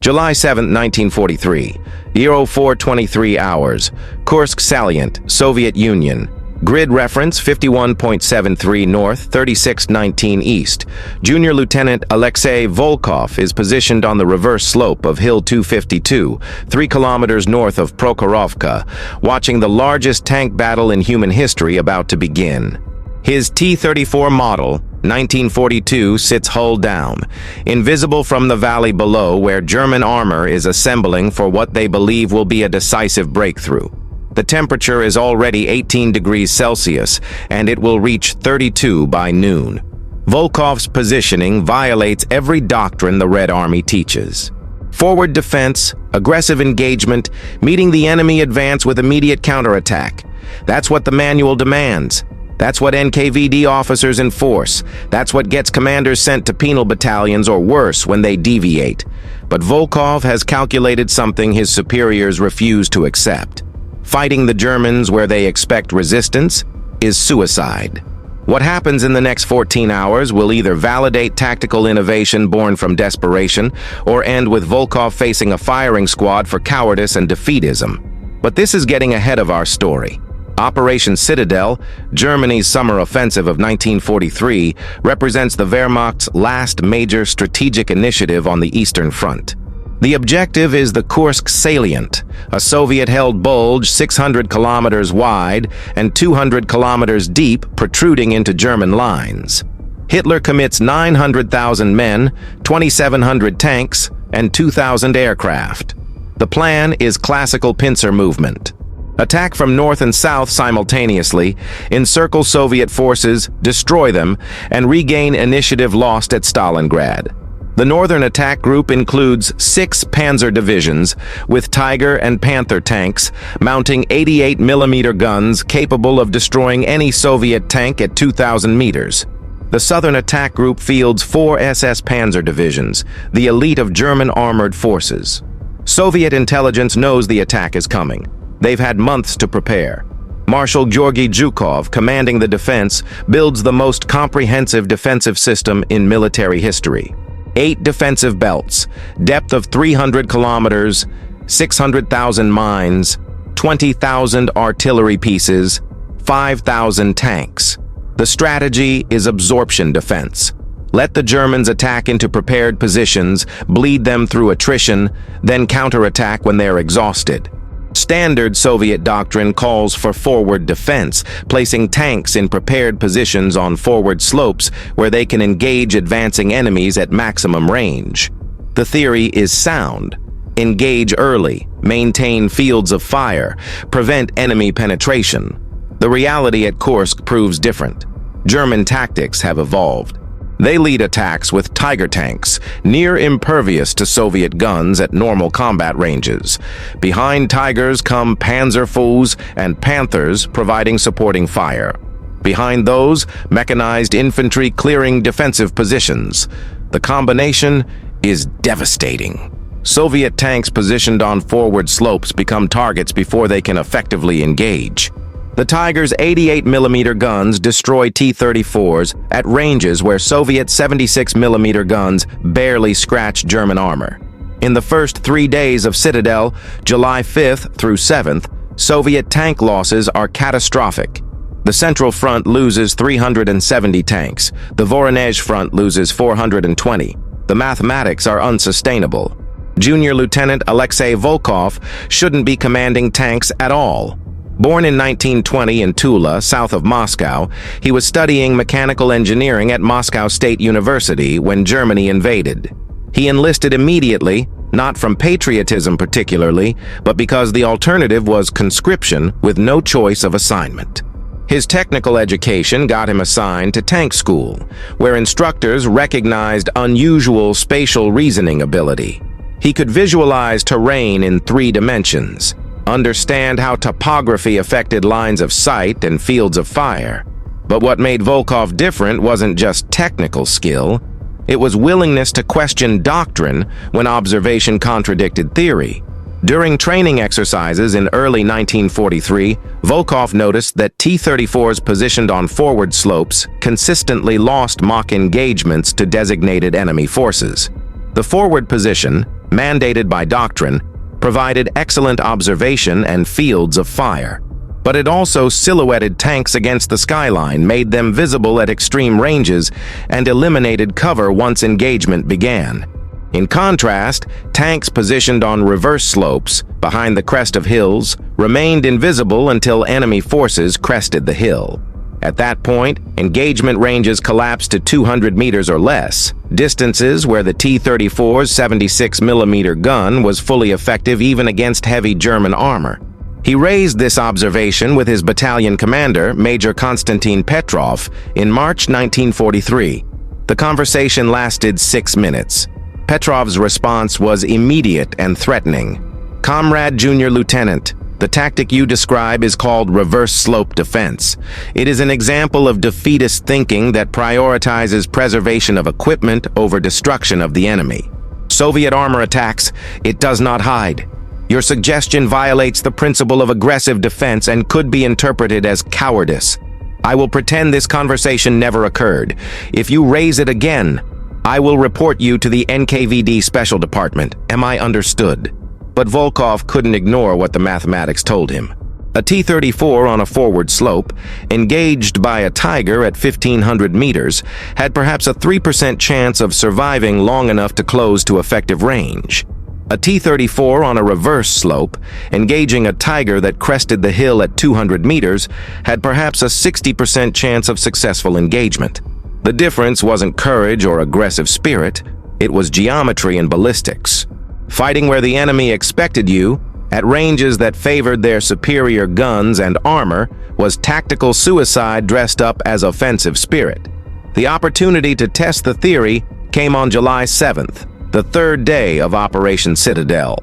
July 7, 1943, 04:23 hours, Kursk, Salient, Soviet Union. Grid reference 51.73 north, 3619 east. Junior Lieutenant Alexei Volkov is positioned on the reverse slope of Hill 252, 3 kilometers north of Prokhorovka, watching the largest tank battle in human history about to begin. His T-34 model, 1942, sits hull down, invisible from the valley below where German armor is assembling for what they believe will be a decisive breakthrough. The temperature is already 18 degrees Celsius, and it will reach 32 by noon. Volkov's positioning violates every doctrine the Red Army teaches. Forward defense, aggressive engagement, meeting the enemy advance with immediate counterattack. That's what the manual demands. That's what NKVD officers enforce. That's what gets commanders sent to penal battalions or worse when they deviate. But Volkov has calculated something his superiors refuse to accept. Fighting the Germans where they expect resistance is suicide. What happens in the next 14 hours will either validate tactical innovation born from desperation or end with Volkov facing a firing squad for cowardice and defeatism. But this is getting ahead of our story. Operation Citadel, Germany's summer offensive of 1943, represents the Wehrmacht's last major strategic initiative on the Eastern Front. The objective is the Kursk Salient, a Soviet-held bulge 600 kilometers wide and 200 kilometers deep protruding into German lines. Hitler commits 900,000 men, 2,700 tanks, and 2,000 aircraft. The plan is classical pincer movement. Attack from north and south simultaneously, encircle Soviet forces, destroy them, and regain initiative lost at Stalingrad. The Northern Attack Group includes 6 Panzer divisions with Tiger and Panther tanks mounting 88mm guns capable of destroying any Soviet tank at 2,000 meters. The Southern Attack Group fields 4 SS Panzer divisions, the elite of German armored forces. Soviet intelligence knows the attack is coming. They've had months to prepare. Marshal Georgy Zhukov, commanding the defense, builds the most comprehensive defensive system in military history. 8 defensive belts, depth of 300 kilometers, 600,000 mines, 20,000 artillery pieces, 5,000 tanks. The strategy is absorption defense. Let the Germans attack into prepared positions, bleed them through attrition, then counterattack when they're exhausted. Standard Soviet doctrine calls for forward defense, placing tanks in prepared positions on forward slopes where they can engage advancing enemies at maximum range. The theory is sound. Engage early, maintain fields of fire, prevent enemy penetration. The reality at Kursk proves different. German tactics have evolved. They lead attacks with Tiger tanks, near impervious to Soviet guns at normal combat ranges. Behind Tigers come Panzers and Panthers providing supporting fire. Behind those, mechanized infantry clearing defensive positions. The combination is devastating. Soviet tanks positioned on forward slopes become targets before they can effectively engage. The Tiger's 88mm guns destroy T-34s at ranges where Soviet 76mm guns barely scratch German armor. In the first 3 days of Citadel, July 5th through 7th, Soviet tank losses are catastrophic. The Central Front loses 370 tanks. The Voronezh Front loses 420. The mathematics are unsustainable. Junior Lieutenant Alexei Volkov shouldn't be commanding tanks at all. Born in 1920 in Tula, south of Moscow, he was studying mechanical engineering at Moscow State University when Germany invaded. He enlisted immediately, not from patriotism particularly, but because the alternative was conscription with no choice of assignment. His technical education got him assigned to tank school, where instructors recognized unusual spatial reasoning ability. He could visualize terrain in 3 dimensions, understand how topography affected lines of sight and fields of fire. But what made Volkov different wasn't just technical skill, it was willingness to question doctrine when observation contradicted theory. During training exercises in early 1943, Volkov noticed that T-34s positioned on forward slopes consistently lost mock engagements to designated enemy forces. The forward position, mandated by Doctrine, provided excellent observation and fields of fire. But it also silhouetted tanks against the skyline, made them visible at extreme ranges, and eliminated cover once engagement began. In contrast, tanks positioned on reverse slopes, behind the crest of hills, remained invisible until enemy forces crested the hill. At that point, engagement ranges collapsed to 200 meters or less, distances where the T-34's 76mm gun was fully effective even against heavy German armor. He raised this observation with his battalion commander, Major Konstantin Petrov, in March 1943. The conversation lasted 6 minutes. Petrov's response was immediate and threatening. "Comrade Junior Lieutenant, the tactic you describe is called reverse slope defense. It is an example of defeatist thinking that prioritizes preservation of equipment over destruction of the enemy. Soviet armor attacks, it does not hide. Your suggestion violates the principle of aggressive defense and could be interpreted as cowardice. I will pretend this conversation never occurred. If you raise it again, I will report you to the NKVD Special Department. Am I understood?" But Volkov couldn't ignore what the mathematics told him. A T-34 on a forward slope, engaged by a Tiger at 1,500 meters, had perhaps a 3% chance of surviving long enough to close to effective range. A T-34 on a reverse slope, engaging a Tiger that crested the hill at 200 meters, had perhaps a 60% chance of successful engagement. The difference wasn't courage or aggressive spirit, it was geometry and ballistics. Fighting where the enemy expected you, at ranges that favored their superior guns and armor, was tactical suicide dressed up as offensive spirit. The opportunity to test the theory came on July 7th, the third day of Operation Citadel.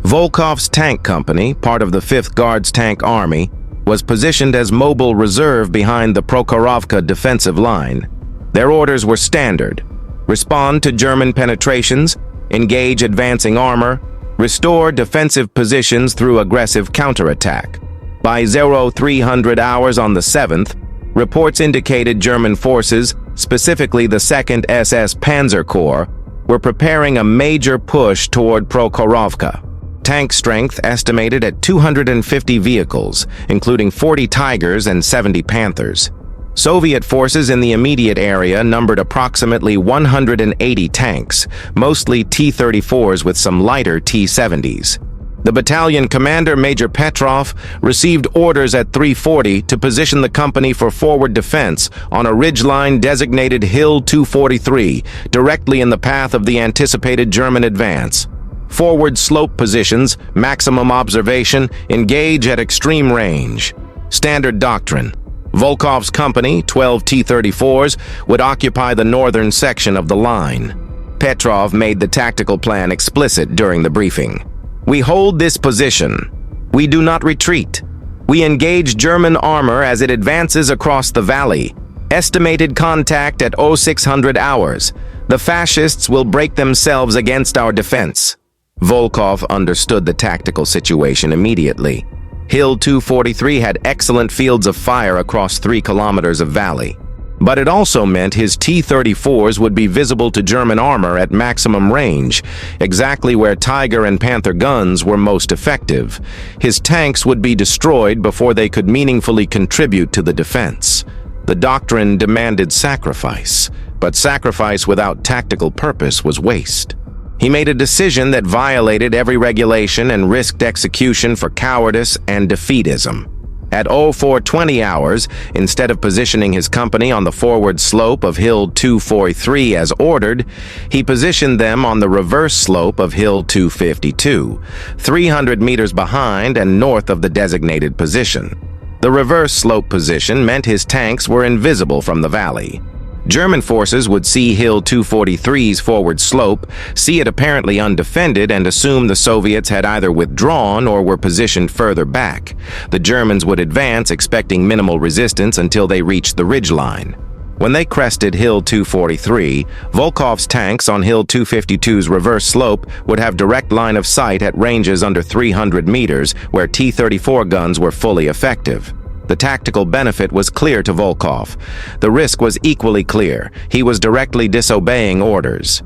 Volkov's tank company, part of the 5th Guards Tank Army, was positioned as mobile reserve behind the Prokhorovka defensive line. Their orders were standard: respond to German penetrations, engage advancing armor, restore defensive positions through aggressive counterattack. By 0300 hours on the 7th, reports indicated German forces, specifically the 2nd SS Panzer Corps, were preparing a major push toward Prokhorovka. Tank strength estimated at 250 vehicles, including 40 Tigers and 70 Panthers. Soviet forces in the immediate area numbered approximately 180 tanks, mostly T-34s with some lighter T-70s. The battalion commander, Major Petrov, received orders at 3:40 to position the company for forward defense on a ridgeline designated Hill 243, directly in the path of the anticipated German advance. Forward slope positions, maximum observation, engage at extreme range. Standard doctrine. Volkov's company, 12 T-34s, would occupy the northern section of the line. Petrov made the tactical plan explicit during the briefing. "We hold this position. We do not retreat. We engage German armor as it advances across the valley. Estimated contact at 0600 hours. The fascists will break themselves against our defense." Volkov understood the tactical situation immediately. Hill 243 had excellent fields of fire across 3 kilometers of valley. But it also meant his T-34s would be visible to German armor at maximum range, exactly where Tiger and Panther guns were most effective. His tanks would be destroyed before they could meaningfully contribute to the defense. The doctrine demanded sacrifice, but sacrifice without tactical purpose was waste. He made a decision that violated every regulation and risked execution for cowardice and defeatism. At 0420 hours, instead of positioning his company on the forward slope of Hill 243 as ordered, he positioned them on the reverse slope of Hill 252, 300 meters behind and north of the designated position. The reverse slope position meant his tanks were invisible from the valley. German forces would see Hill 243's forward slope, see it apparently undefended, and assume the Soviets had either withdrawn or were positioned further back. The Germans would advance, expecting minimal resistance until they reached the ridgeline. When they crested Hill 243, Volkov's tanks on Hill 252's reverse slope would have direct line of sight at ranges under 300 meters, where T-34 guns were fully effective. The tactical benefit was clear to Volkov. The risk was equally clear. He was directly disobeying orders.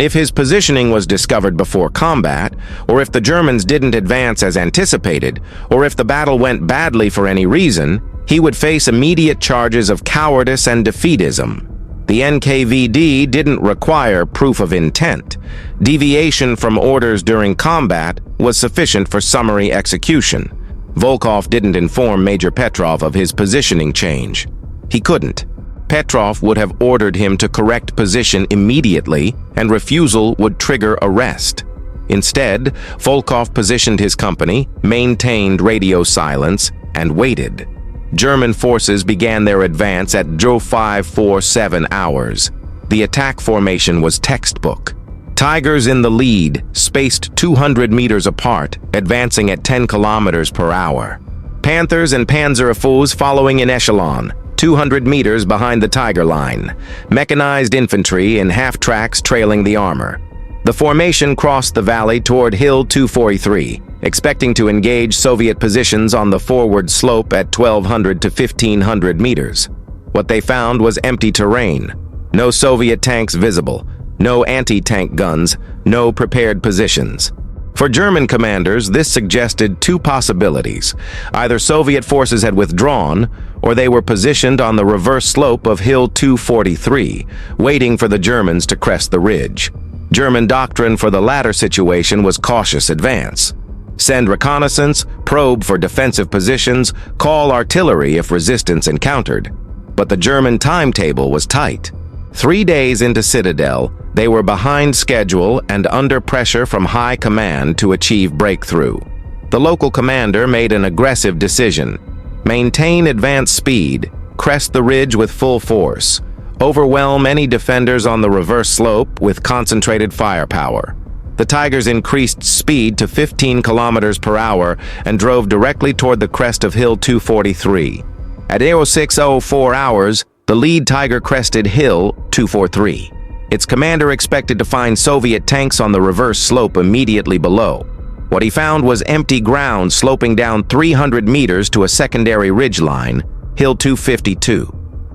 If his positioning was discovered before combat, or if the Germans didn't advance as anticipated, or if the battle went badly for any reason, he would face immediate charges of cowardice and defeatism. The NKVD didn't require proof of intent. Deviation from orders during combat was sufficient for summary execution. Volkov didn't inform Major Petrov of his positioning change. He couldn't. Petrov would have ordered him to correct position immediately, and refusal would trigger arrest. Instead, Volkov positioned his company, maintained radio silence, and waited. German forces began their advance at 0547 hours. The attack formation was textbook. Tigers in the lead, spaced 200 meters apart, advancing at 10 kilometers per hour. Panthers and Panzers following in echelon, 200 meters behind the Tiger line. Mechanized infantry in half-tracks trailing the armor. The formation crossed the valley toward Hill 243, expecting to engage Soviet positions on the forward slope at 1,200 to 1,500 meters. What they found was empty terrain. No Soviet tanks visible, no anti-tank guns, no prepared positions. For German commanders, this suggested two possibilities. Either Soviet forces had withdrawn, or they were positioned on the reverse slope of Hill 243, waiting for the Germans to crest the ridge. German doctrine for the latter situation was cautious advance. Send reconnaissance, probe for defensive positions, call artillery if resistance encountered. But the German timetable was tight. 3 days into Citadel, they were behind schedule and under pressure from high command to achieve breakthrough. The local commander made an aggressive decision. Maintain advance speed, crest the ridge with full force, overwhelm any defenders on the reverse slope with concentrated firepower. The Tigers increased speed to 15 kilometers per hour and drove directly toward the crest of Hill 243. At 0604 hours, the lead Tiger crested Hill 243. Its commander expected to find Soviet tanks on the reverse slope immediately below. What he found was empty ground sloping down 300 meters to a secondary ridgeline, Hill 252.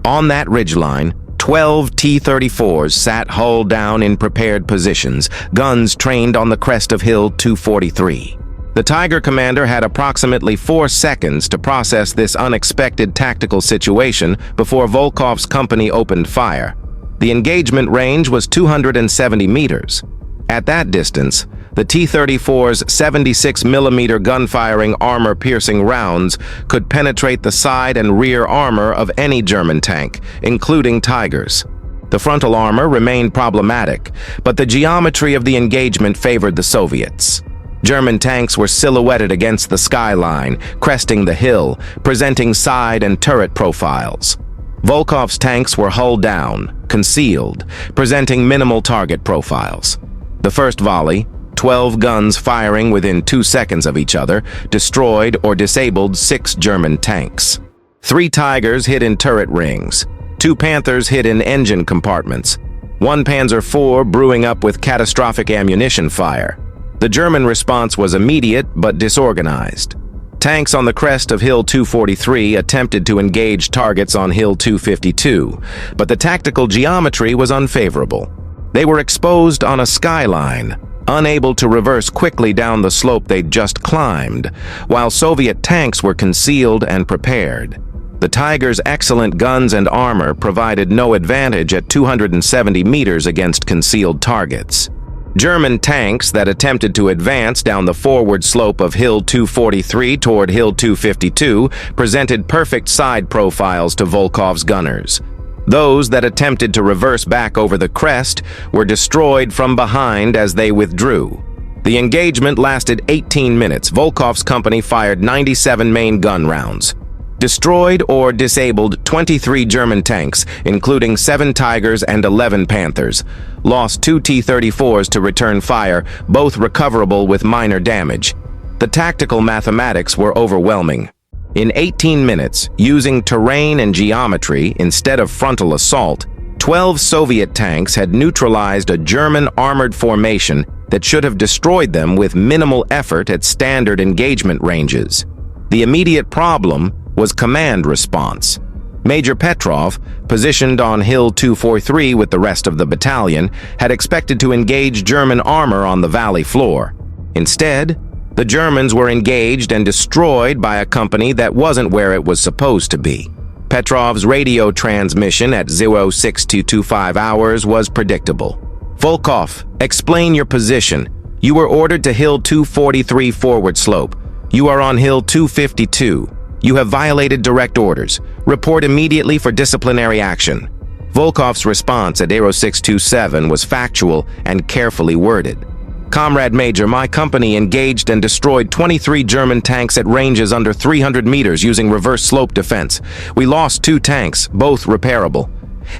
On that ridgeline, 12 T-34s sat hull down in prepared positions, guns trained on the crest of Hill 243. The Tiger commander had approximately 4 seconds to process this unexpected tactical situation before Volkov's company opened fire. The engagement range was 270 meters. At that distance, the T-34's 76mm gun-firing armor-piercing rounds could penetrate the side and rear armor of any German tank, including Tigers. The frontal armor remained problematic, but the geometry of the engagement favored the Soviets. German tanks were silhouetted against the skyline, cresting the hill, presenting side and turret profiles. Volkov's tanks were hull down, concealed, presenting minimal target profiles. The first volley, 12 guns firing within 2 seconds of each other, destroyed or disabled 6 German tanks. 3 Tigers hit in turret rings, 2 Panthers hit in engine compartments, 1 Panzer IV brewing up with catastrophic ammunition fire. The German response was immediate but disorganized. Tanks on the crest of Hill 243 attempted to engage targets on Hill 252, but the tactical geometry was unfavorable. They were exposed on a skyline, unable to reverse quickly down the slope they'd just climbed, while Soviet tanks were concealed and prepared. The Tigers' excellent guns and armor provided no advantage at 270 meters against concealed targets. German tanks that attempted to advance down the forward slope of Hill 243 toward Hill 252 presented perfect side profiles to Volkov's gunners. Those that attempted to reverse back over the crest were destroyed from behind as they withdrew. The engagement lasted 18 minutes. Volkov's company fired 97 main gun rounds. Destroyed or disabled 23 German tanks, including 7 Tigers and 11 Panthers. Lost 2 T-34s to return fire, both recoverable with minor damage. The tactical mathematics were overwhelming. In 18 minutes, using terrain and geometry instead of frontal assault, 12 Soviet tanks had neutralized a German armored formation that should have destroyed them with minimal effort at standard engagement ranges. The immediate problem was command response. Major Petrov, positioned on Hill 243 with the rest of the battalion, had expected to engage German armor on the valley floor. Instead, the Germans were engaged and destroyed by a company that wasn't where it was supposed to be. Petrov's radio transmission at 06225 hours was predictable. Volkov, explain your position. You were ordered to Hill 243 forward slope. You are on Hill 252. You have violated direct orders. Report immediately for disciplinary action. Volkov's response at 0627 was factual and carefully worded. Comrade Major, my company engaged and destroyed 23 German tanks at ranges under 300 meters using reverse slope defense. We lost 2 tanks, both repairable.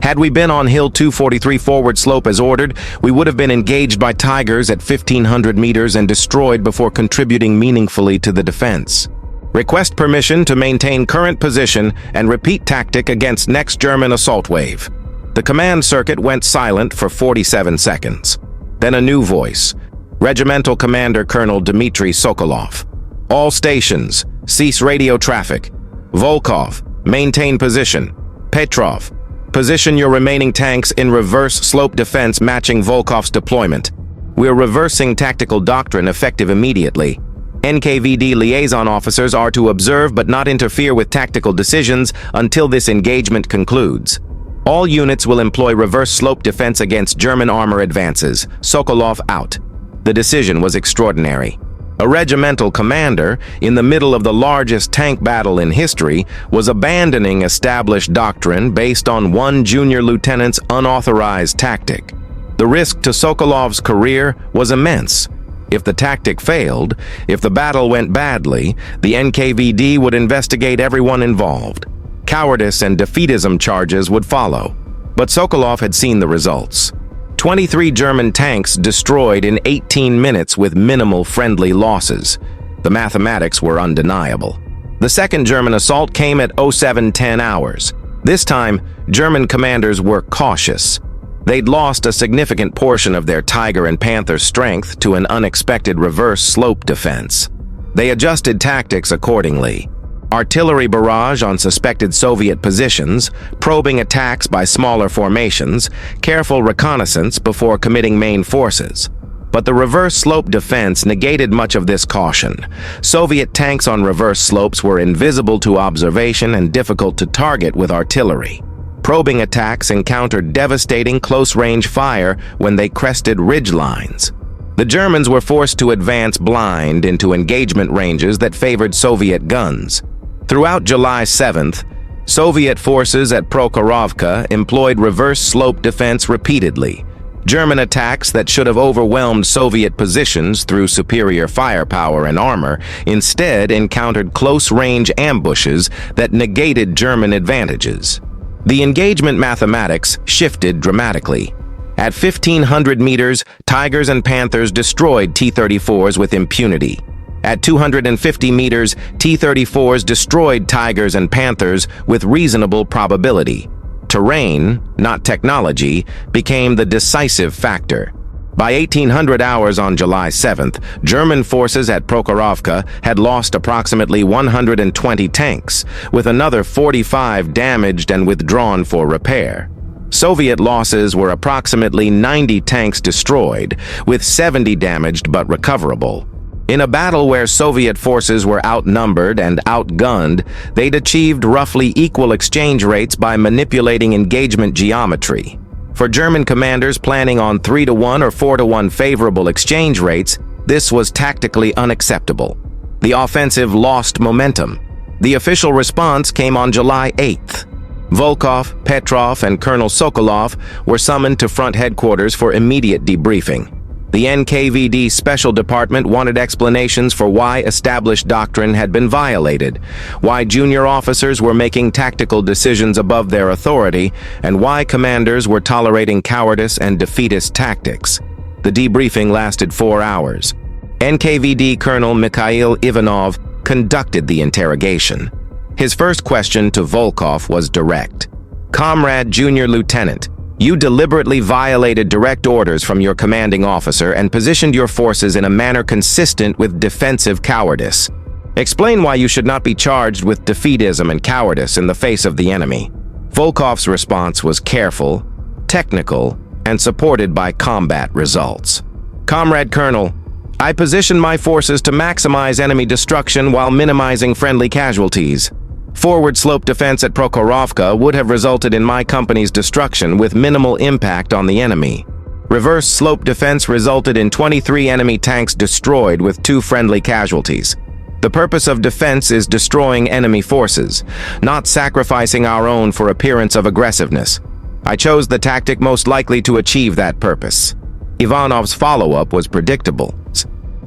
Had we been on Hill 243 forward slope as ordered, we would have been engaged by Tigers at 1,500 meters and destroyed before contributing meaningfully to the defense. Request permission to maintain current position and repeat tactic against next German assault wave. The command circuit went silent for 47 seconds. Then a new voice. Regimental Commander Colonel Dmitry Sokolov. All stations, cease radio traffic. Volkov, maintain position. Petrov, position your remaining tanks in reverse slope defense matching Volkov's deployment. We're reversing tactical doctrine effective immediately. NKVD liaison officers are to observe but not interfere with tactical decisions until this engagement concludes. All units will employ reverse slope defense against German armor advances. Sokolov out. The decision was extraordinary. A regimental commander, in the middle of the largest tank battle in history, was abandoning established doctrine based on one junior lieutenant's unauthorized tactic. The risk to Sokolov's career was immense. If the tactic failed, if the battle went badly, the NKVD would investigate everyone involved. Cowardice and defeatism charges would follow. But Sokolov had seen the results. 23 German tanks destroyed in 18 minutes with minimal friendly losses. The mathematics were undeniable. The second German assault came at 0710 hours. This time, German commanders were cautious. They'd lost a significant portion of their Tiger and Panther strength to an unexpected reverse slope defense. They adjusted tactics accordingly. Artillery barrage on suspected Soviet positions, probing attacks by smaller formations, careful reconnaissance before committing main forces. But the reverse slope defense negated much of this caution. Soviet tanks on reverse slopes were invisible to observation and difficult to target with artillery. Probing attacks encountered devastating close-range fire when they crested ridge lines. The Germans were forced to advance blind into engagement ranges that favored Soviet guns. Throughout July 7th, Soviet forces at Prokhorovka employed reverse slope defense repeatedly. German attacks that should have overwhelmed Soviet positions through superior firepower and armor instead encountered close-range ambushes that negated German advantages. The engagement mathematics shifted dramatically. At 1,500 meters, Tigers and Panthers destroyed T-34s with impunity. At 250 meters, T-34s destroyed Tigers and Panthers with reasonable probability. Terrain, not technology, became the decisive factor. By 1800 hours on July 7th, German forces at Prokhorovka had lost approximately 120 tanks, with another 45 damaged and withdrawn for repair. Soviet losses were approximately 90 tanks destroyed, with 70 damaged but recoverable. In a battle where Soviet forces were outnumbered and outgunned, they'd achieved roughly equal exchange rates by manipulating engagement geometry. For German commanders planning on 3-to-1 or 4-to-1 favorable exchange rates, this was tactically unacceptable. The offensive lost momentum. The official response came on July 8th. Volkov, Petrov, and Colonel Sokolov were summoned to front headquarters for immediate debriefing. The NKVD Special Department wanted explanations for why established doctrine had been violated, why junior officers were making tactical decisions above their authority, and why commanders were tolerating cowardice and defeatist tactics. The debriefing lasted 4 hours. NKVD Colonel Mikhail Ivanov conducted the interrogation. His first question to Volkov was direct. "Comrade Junior Lieutenant, you deliberately violated direct orders from your commanding officer and positioned your forces in a manner consistent with defensive cowardice. Explain why you should not be charged with defeatism and cowardice in the face of the enemy." Volkov's response was careful, technical, and supported by combat results. Comrade Colonel, I positioned my forces to maximize enemy destruction while minimizing friendly casualties. Forward slope defense at Prokhorovka would have resulted in my company's destruction with minimal impact on the enemy. Reverse slope defense resulted in 23 enemy tanks destroyed with 2 friendly casualties. The purpose of defense is destroying enemy forces, not sacrificing our own for appearance of aggressiveness. I chose the tactic most likely to achieve that purpose. Ivanov's follow-up was predictable.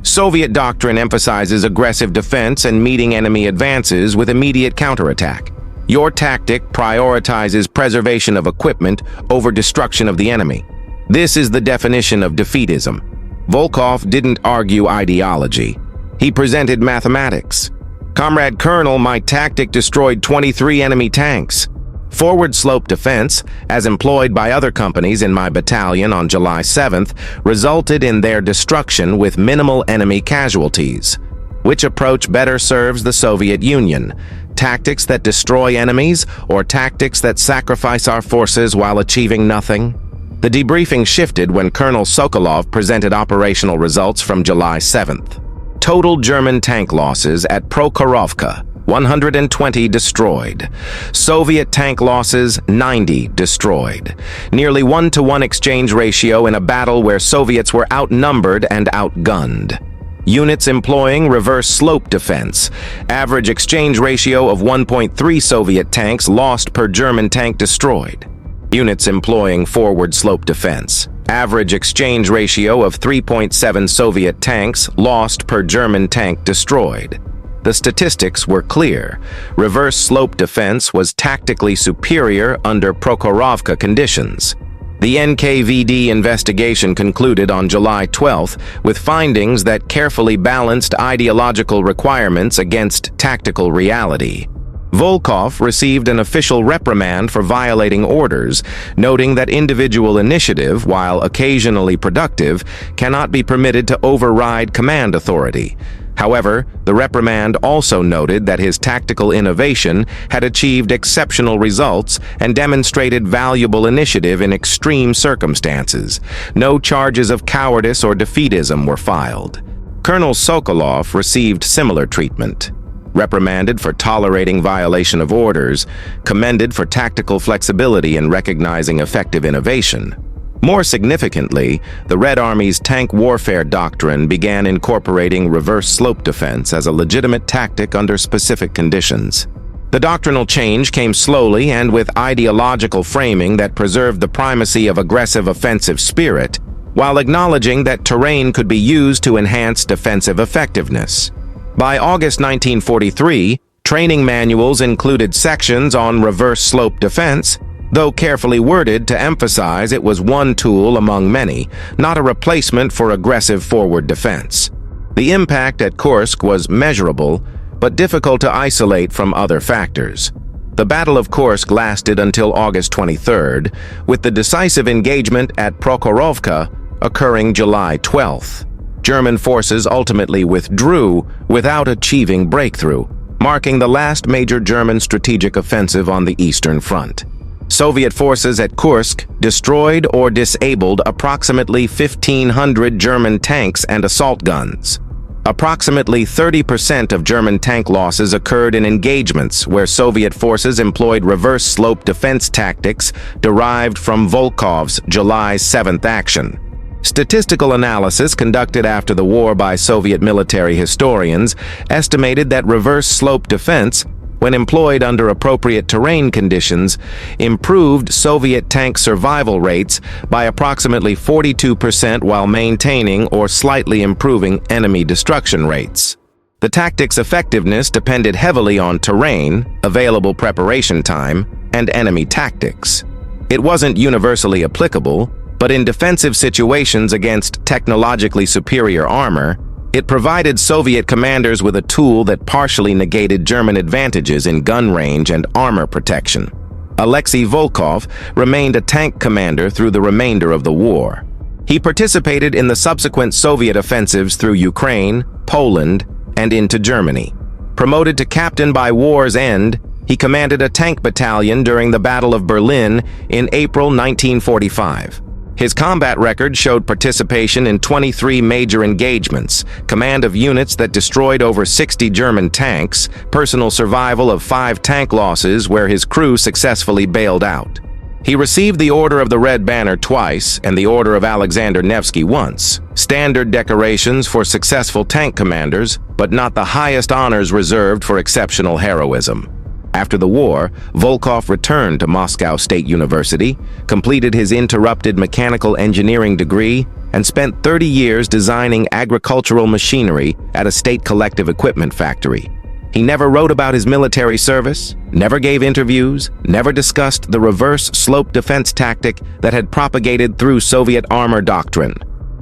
Soviet doctrine emphasizes aggressive defense and meeting enemy advances with immediate counterattack. Your tactic prioritizes preservation of equipment over destruction of the enemy. This is the definition of defeatism. Volkov didn't argue ideology. He presented mathematics. Comrade Colonel, my tactic destroyed 23 enemy tanks. Forward slope defense, as employed by other companies in my battalion on July 7th, resulted in their destruction with minimal enemy casualties. Which approach better serves the Soviet Union? Tactics that destroy enemies, or tactics that sacrifice our forces while achieving nothing? The debriefing shifted when Colonel Sokolov presented operational results from July 7th. Total German tank losses at Prokhorovka: 120 destroyed. Soviet tank losses, 90 destroyed. Nearly 1-to-1 exchange ratio in a battle where Soviets were outnumbered and outgunned. Units employing reverse slope defense. Average exchange ratio of 1.3 Soviet tanks lost per German tank destroyed. Units employing forward slope defense. Average exchange ratio of 3.7 Soviet tanks lost per German tank destroyed. The statistics were clear. Reverse slope defense was tactically superior under Prokhorovka conditions. The NKVD investigation concluded on July 12th with findings that carefully balanced ideological requirements against tactical reality. Volkov received an official reprimand for violating orders, noting that individual initiative, while occasionally productive, cannot be permitted to override command authority. However, the reprimand also noted that his tactical innovation had achieved exceptional results and demonstrated valuable initiative in extreme circumstances. No charges of cowardice or defeatism were filed. Colonel Sokolov received similar treatment. Reprimanded for tolerating violation of orders, commended for tactical flexibility in recognizing effective innovation. More significantly, the Red Army's tank warfare doctrine began incorporating reverse slope defense as a legitimate tactic under specific conditions. The doctrinal change came slowly and with ideological framing that preserved the primacy of aggressive offensive spirit, while acknowledging that terrain could be used to enhance defensive effectiveness. By August 1943, training manuals included sections on reverse slope defense, though carefully worded to emphasize it was one tool among many, not a replacement for aggressive forward defense. The impact at Kursk was measurable, but difficult to isolate from other factors. The Battle of Kursk lasted until August 23rd, with the decisive engagement at Prokhorovka occurring July 12th. German forces ultimately withdrew without achieving breakthrough, marking the last major German strategic offensive on the Eastern Front. Soviet forces at Kursk destroyed or disabled approximately 1,500 German tanks and assault guns. Approximately 30% of German tank losses occurred in engagements where Soviet forces employed reverse slope defense tactics derived from Volkov's July 7th action. Statistical analysis conducted after the war by Soviet military historians estimated that reverse slope defense, when employed under appropriate terrain conditions, improved Soviet tank survival rates by approximately 42% while maintaining or slightly improving enemy destruction rates. The tactic's effectiveness depended heavily on terrain, available preparation time, and enemy tactics. It wasn't universally applicable, but in defensive situations against technologically superior armor, it provided Soviet commanders with a tool that partially negated German advantages in gun range and armor protection. Alexei Volkov remained a tank commander through the remainder of the war. He participated in the subsequent Soviet offensives through Ukraine, Poland, and into Germany. Promoted to captain by war's end, He commanded a tank battalion during the Battle of Berlin in April 1945. His combat record showed participation in 23 major engagements, command of units that destroyed over 60 German tanks, personal survival of 5 tank losses where his crew successfully bailed out. He received the Order of the Red Banner twice and the Order of Alexander Nevsky once, standard decorations for successful tank commanders, but not the highest honors reserved for exceptional heroism. After the war, Volkov returned to Moscow State University, completed his interrupted mechanical engineering degree, and spent 30 years designing agricultural machinery at a state collective equipment factory. He never wrote about his military service, never gave interviews, never discussed the reverse slope defense tactic that had propagated through Soviet armor doctrine.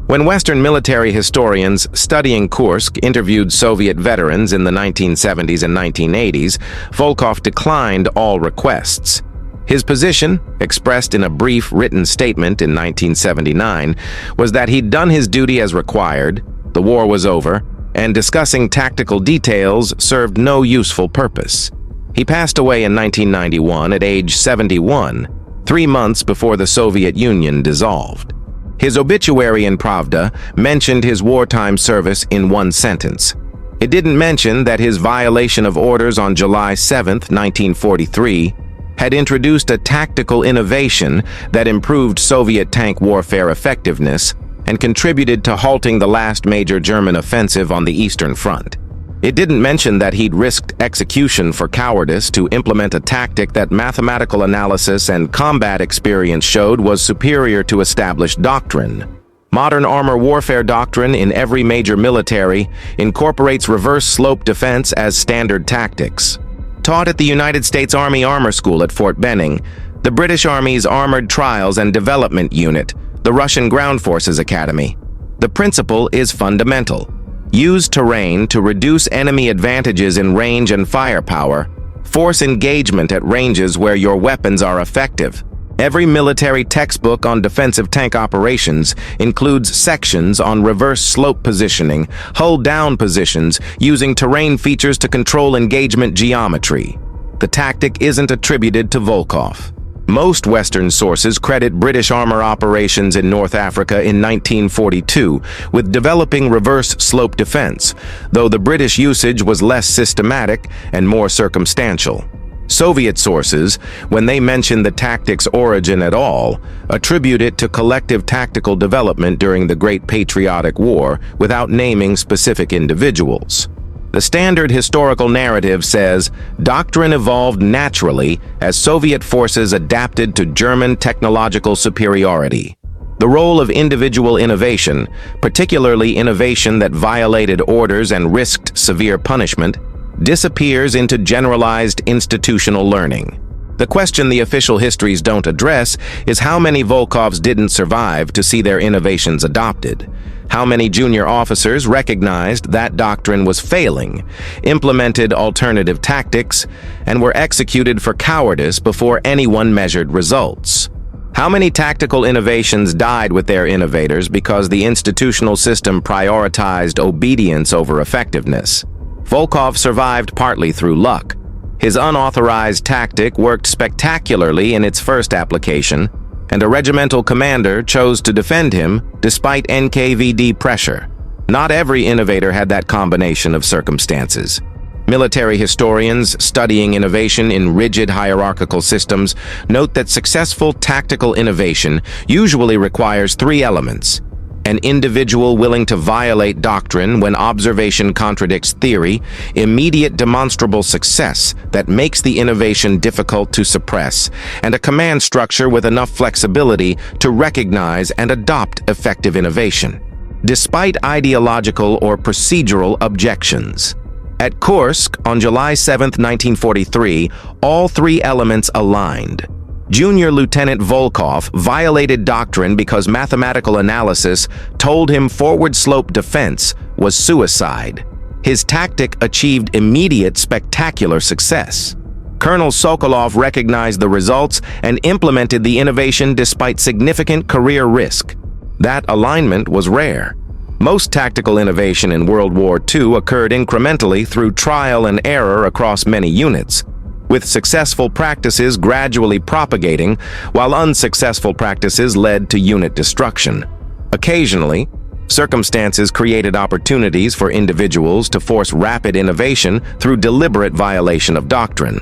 When Western military historians studying Kursk interviewed Soviet veterans in the 1970s and 1980s, Volkov declined all requests. His position, expressed in a brief written statement in 1979, was that he'd done his duty as required, the war was over, and discussing tactical details served no useful purpose. He passed away in 1991 at age 71, 3 months before the Soviet Union dissolved. His obituary in Pravda mentioned his wartime service in one sentence. It didn't mention that his violation of orders on July 7, 1943, had introduced a tactical innovation that improved Soviet tank warfare effectiveness and contributed to halting the last major German offensive on the Eastern Front. It didn't mention that he'd risked execution for cowardice to implement a tactic that mathematical analysis and combat experience showed was superior to established doctrine. Modern armor warfare doctrine in every major military incorporates reverse slope defense as standard tactics. Taught at the United States Army Armor School at Fort Benning, the British Army's Armored Trials and Development Unit, the Russian Ground Forces Academy. The principle is fundamental. Use terrain to reduce enemy advantages in range and firepower. Force engagement at ranges where your weapons are effective. Every military textbook on defensive tank operations includes sections on reverse slope positioning, hull down positions, using terrain features to control engagement geometry. The tactic isn't attributed to Volkov. Most Western sources credit British armor operations in North Africa in 1942 with developing reverse slope defense, though the British usage was less systematic and more circumstantial. Soviet sources, when they mention the tactic's origin at all, attribute it to collective tactical development during the Great Patriotic War without naming specific individuals. The standard historical narrative says doctrine evolved naturally as Soviet forces adapted to German technological superiority. The role of individual innovation, particularly innovation that violated orders and risked severe punishment, disappears into generalized institutional learning. The question the official histories don't address is how many Volkovs didn't survive to see their innovations adopted. How many junior officers recognized that doctrine was failing, implemented alternative tactics, and were executed for cowardice before anyone measured results? How many tactical innovations died with their innovators because the institutional system prioritized obedience over effectiveness? Volkov survived partly through luck. His unauthorized tactic worked spectacularly in its first application, and a regimental commander chose to defend him despite NKVD pressure. Not every innovator had that combination of circumstances. Military historians studying innovation in rigid hierarchical systems note that successful tactical innovation usually requires 3 elements: an individual willing to violate doctrine when observation contradicts theory, immediate demonstrable success that makes the innovation difficult to suppress, and a command structure with enough flexibility to recognize and adopt effective innovation, despite ideological or procedural objections. At Kursk, on July 7, 1943, all 3 elements aligned. Junior Lieutenant Volkov violated doctrine because mathematical analysis told him forward slope defense was suicide. His tactic achieved immediate spectacular success. Colonel Sokolov recognized the results and implemented the innovation despite significant career risk. That alignment was rare. Most tactical innovation in World War II occurred incrementally through trial and error across many units. with successful practices gradually propagating, while unsuccessful practices led to unit destruction. Occasionally, circumstances created opportunities for individuals to force rapid innovation through deliberate violation of doctrine.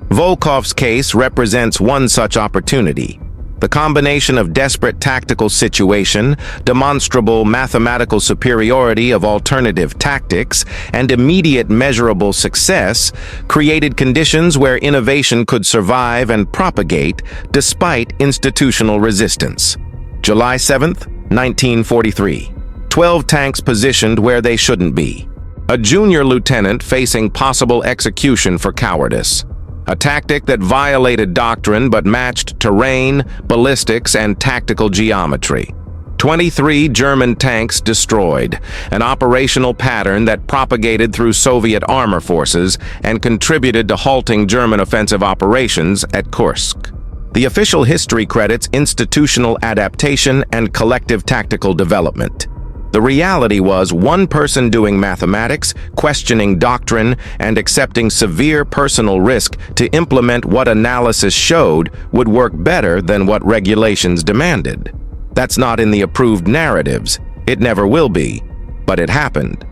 Volkov's case represents one such opportunity. The combination of desperate tactical situation, demonstrable mathematical superiority of alternative tactics, and immediate measurable success created conditions where innovation could survive and propagate despite institutional resistance. July 7th, 1943. 12 tanks positioned where they shouldn't be. A junior lieutenant facing possible execution for cowardice. A tactic that violated doctrine but matched terrain, ballistics, and tactical geometry. 23 German tanks destroyed, an operational pattern that propagated through Soviet armor forces and contributed to halting German offensive operations at Kursk. The official history credits institutional adaptation and collective tactical development. The reality was one person doing mathematics, questioning doctrine, and accepting severe personal risk to implement what analysis showed would work better than what regulations demanded. That's not in the approved narratives. It never will be. But it happened.